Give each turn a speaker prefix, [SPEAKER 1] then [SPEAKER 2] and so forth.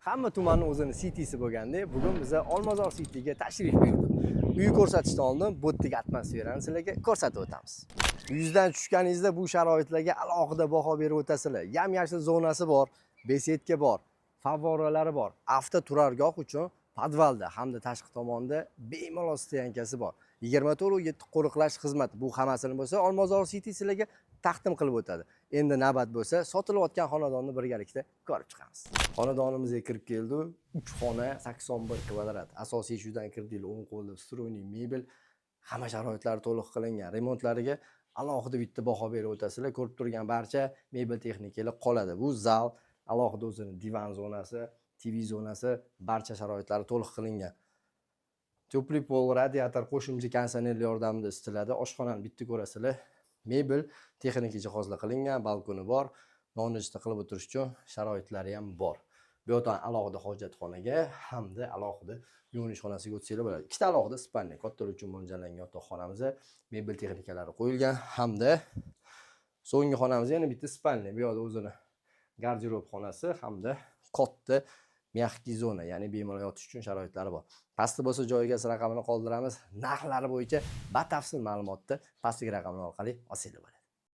[SPEAKER 1] Hamma tumanning o'zini sitisi bo'lganda, bugun biz Olmazor sitiga tashrif buyurdik. Uyi ko'rsatishdan oldin bu yerdagi atmosferani sizlarga ko'rsatib o'tamiz. Uyingizdan tushganingizda bu sharoitlarga alohida baho berib o'tasizlar. Yam-yashil zonasi bor, besetka bor, favvoralari bor. Avtoturargoh uchun podvalda hamda tashqi tomonda bemalol stoyankasi bor. 24/7 qo'riqlash xizmati. Bu hammasini bo'lsa Olmazor City sizlarga taqdim qilib o'tadi. Endi navbat bo'lsa, sotilayotgan xonadonni birgalikda ko'rib chiqamiz. Xonadonimizga kirib keldi. 3 xona, 81 kvadrat. Asosiy eshikdan kirdinglar, o'ng qo'lda stroyniy mebel, hamma sharoitlari to'liq qilingan. Remontlariga alohida bitta baho berib o'tasizlar. Ko'rib turgan barcha mebel texnikalar qoladi. Bu zal, alohida o'zini divan zonasi, TV zonasi, barcha sharoitlari to'liq qilingan. Teplый pol, radiator, qo'shimcha konditsionerlar yordamida isitiladi. Oshxonani bitta ko'rasizlar. Mebel, texnik jihozlar qilingan, balkoni bor. Nonushta qilib o'tirish uchun sharoitlari ham bor. Bu yerdan alohida hojatxonaga hamda alohida yuvinish xonasiga o'tsanglar bo'ladi. Ikkita alohida spalniya, kattalar uchun mo'ljallangan yotoqxonamizda mebel texnikalari qo'yilgan hamda so'nggi xonamizda yana bitta spalniya. Bu yerda o'zini garderob xonasi hamda katta mягкий zona, ya'ni bemalol yotish uchun sharoitlari bor. Pastda bo'lsa joyiga raqamini qoldiramiz. Narxlari bo'yicha batafsil ma'lumotni pastdagi raqamlar orqali olsanglar bo'ladi.